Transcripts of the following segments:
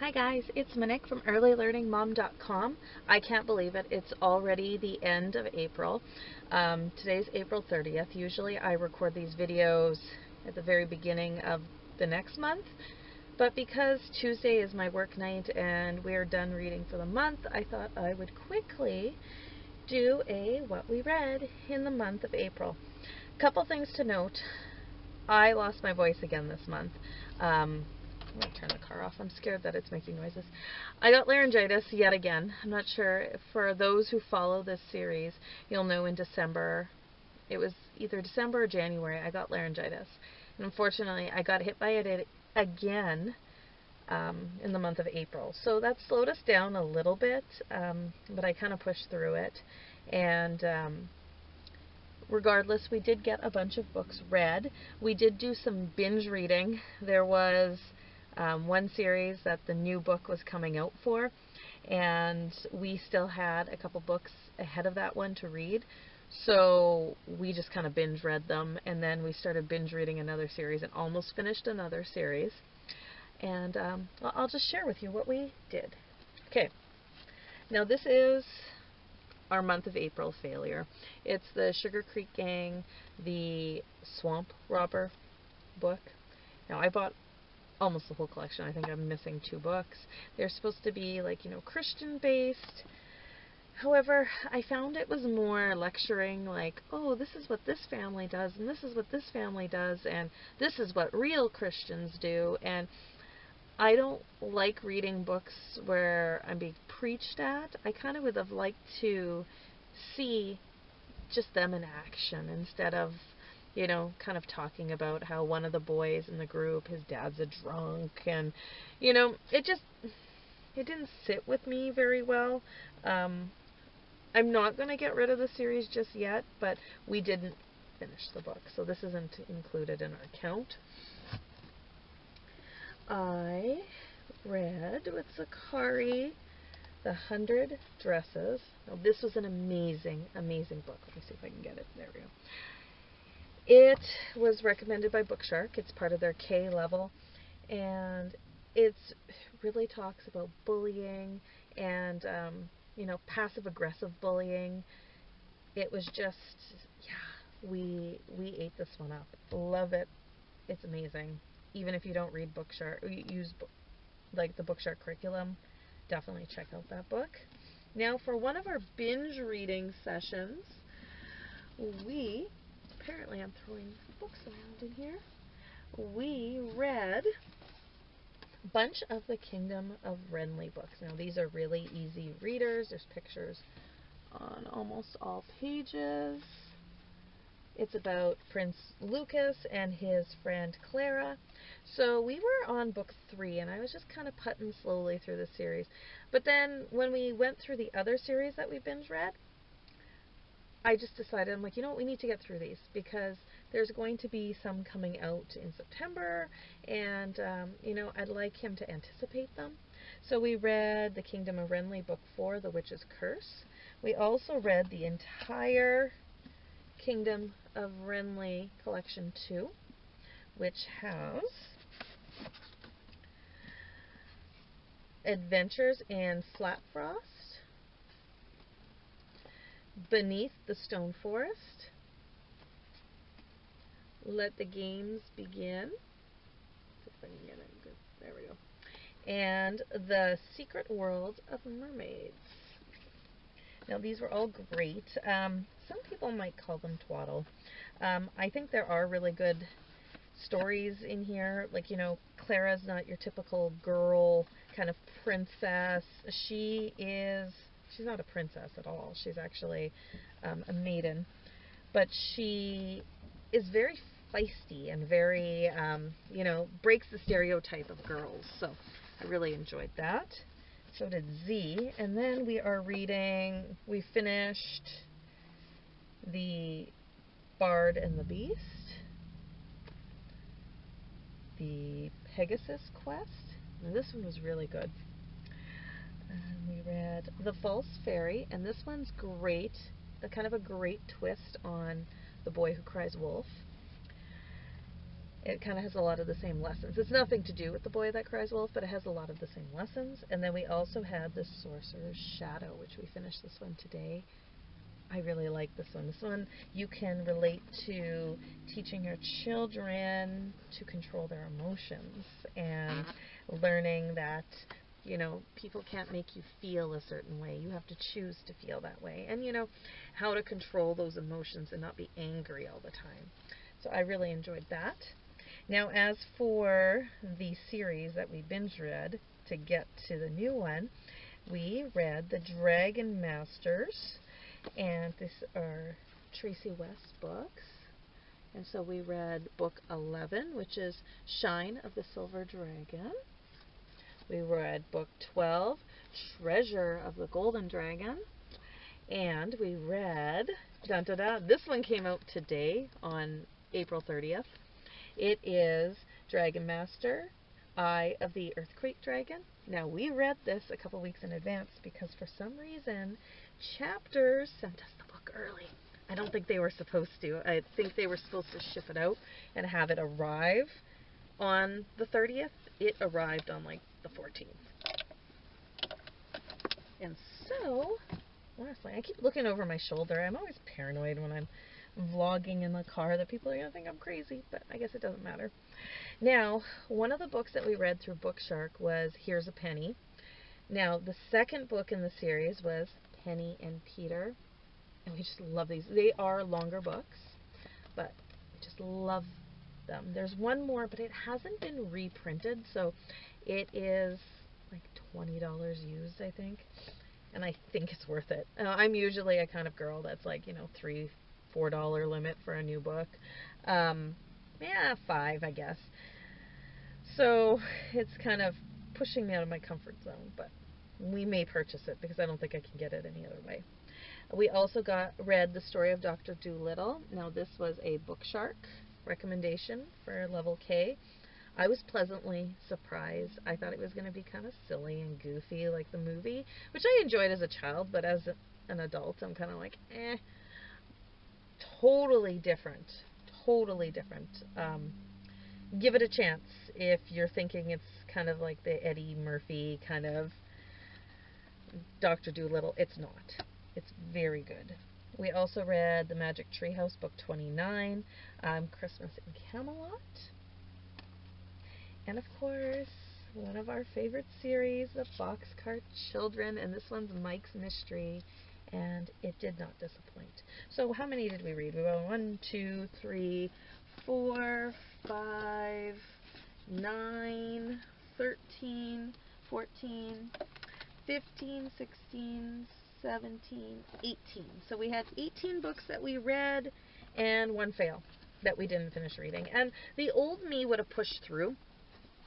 Hi guys, it's Monique from earlylearningmom.com. I can't believe it. It's already the end of April. Today's April 30th. Usually I record these videos at the very beginning of the next month, but because Tuesday is my work night and we're done reading for the month, I thought I would quickly do a what we read in the month of April. Couple things to note. I lost my voice again this month. I'm going to turn the car off. I'm scared that it's making noises. I got laryngitis yet again. I'm not sure. For those who follow this series, you'll know in December, it was either December or January, I got laryngitis. And unfortunately, I got hit by it again in the month of April. So that slowed us down a little bit, but I kind of pushed through it. And regardless, we did get a bunch of books read. We did do some binge reading. There was one series that the new book was coming out for, and we still had a couple books ahead of that one to read. So we just kind of binge read them, and then we started binge reading another series and almost finished another series. And I'll just share with you what we did. Okay, now this is our month of April failure. It's the Sugar Creek Gang, the Swamp Robber book. Now I bought almost the whole collection. I think I'm missing 2 books. They're supposed to be like, Christian based. However, I found it was more lecturing, like, oh, this is what this family does, and this is what this family does, and this is what real Christians do. And I don't like reading books where I'm being preached at. I kind of would have liked to see just them in action instead of, kind of talking about how one of the boys in the group, his dad's a drunk, and, it didn't sit with me very well. I'm not going to get rid of the series just yet, but we didn't finish the book, so this isn't included in our count. I read with Sakaki The 100 Dresses. Now, this was an amazing, amazing book. Let me see if I can get it. There we go. It was recommended by Bookshark. It's part of their K level, and it really talks about bullying and, passive-aggressive bullying. It was just, we ate this one up. Love it. It's amazing. Even if you don't read Bookshark, or you use the Bookshark curriculum, definitely check out that book. Now, for one of our binge reading sessions, apparently I'm throwing books around in here, we read a bunch of the Kingdom of Renly books. Now, these are really easy readers. There's pictures on almost all pages. It's about Prince Lucas and his friend Clara. So we were on book 3, and I was just kind of putting slowly through the series. But then when we went through the other series that we binge read, I just decided, I'm like, we need to get through these, because there's going to be some coming out in September, and, I'd like him to anticipate them. So we read the Kingdom of Renly, book 4, The Witch's Curse. We also read the entire Kingdom of Renly Collection 2, which has Adventures in Flatfrost, Beneath the Stone Forest, Let the Games Begin, if I can get it good. There we go, and The Secret World of Mermaids. Now, these were all great. Some people might call them twaddle. I think there are really good stories in here. Like, Clara's not your typical girl kind of princess. She's not a princess at all. She's actually a maiden. But she is very feisty and very, breaks the stereotype of girls. So I really enjoyed that. So did Z. And then we finished The Bard and the Beast, The Pegasus Quest. Now, this one was really good. And we read The False Fairy, and this one's great. Kind of a great twist on The Boy Who Cries Wolf. It kind of has a lot of the same lessons. It's nothing to do with The Boy That Cries Wolf, but it has a lot of the same lessons. And then we also had The Sorcerer's Shadow, which we finished this one today. I really like this one. This one you can relate to teaching your children to control their emotions and learning that, you know, people can't make you feel a certain way. You have to choose to feel that way. And, you know, how to control those emotions and not be angry all the time. So I really enjoyed that. Now, as for the series that we binge read to get to the new one, we read The Dragon Masters. And these are Tracy West books. And so we read book 11, which is Shine of the Silver Dragon. We read book 12, Treasure of the Golden Dragon. And we read, dun, dun, dun, this one came out today on April 30th. It is Dragon Master, Eye of the Earthquake Dragon. Now, we read this a couple weeks in advance because for some reason, Chapters sent us the book early. I don't think they were supposed to. I think they were supposed to ship it out and have it arrive on the 30th. It arrived on, like, the 14th. And so, honestly, I keep looking over my shoulder. I'm always paranoid when I'm vlogging in the car that people are going to think I'm crazy, but I guess it doesn't matter. Now, one of the books that we read through Bookshark was Here's a Penny. Now, the second book in the series was Penny and Peter, and we just love these. They are longer books, but we just love them. There's one more, but it hasn't been reprinted, so it is like $20 used, I think, and I think it's worth it. I'm usually a kind of girl that's like, you know, $3-4 limit for a new book. Yeah, $5, I guess. So it's kind of pushing me out of my comfort zone, but we may purchase it because I don't think I can get it any other way. We also read The Story of Dr. Dolittle. Now, this was a Bookshark recommendation for level K. I was pleasantly surprised. I thought it was going to be kind of silly and goofy like the movie, which I enjoyed as a child, but as an adult, I'm kind of like, eh. Totally different. Totally different. Give it a chance if you're thinking it's kind of like the Eddie Murphy kind of Dr. Dolittle. It's not. It's very good. We also read The Magic Treehouse, book 29, Christmas in Camelot. And of course, one of our favorite series, The Boxcar Children, and this one's Mike's Mystery, and it did not disappoint. So how many did we read? We went 1, 2, 3, 4, 5, 9, 13, 14, 15, 16, 17, 18. So we had 18 books that we read and one fail that we didn't finish reading. And the old me would have pushed through,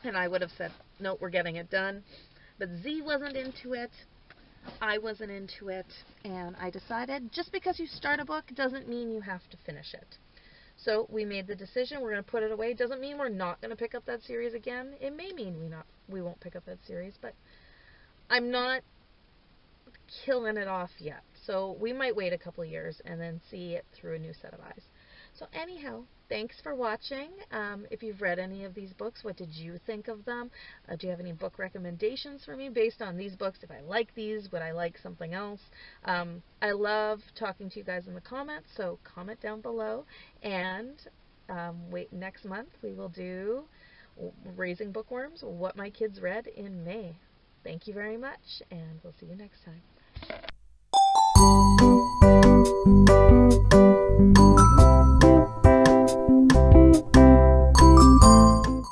and I would have said, no, we're getting it done. But Z wasn't into it. I wasn't into it. And I decided just because you start a book doesn't mean you have to finish it. So we made the decision. We're going to put it away. Doesn't mean we're not going to pick up that series again. It may mean we won't pick up that series, but I'm not killing it off yet. So we might wait a couple years and then see it through a new set of eyes. So anyhow, thanks for watching. If you've read any of these books, what did you think of them? Do you have any book recommendations for me based on these books? If I like these, would I like something else? I love talking to you guys in the comments, so comment down below. And wait, next month we will do Raising Bookworms, What My Kids Read in May. Thank you very much, and we'll see you next time.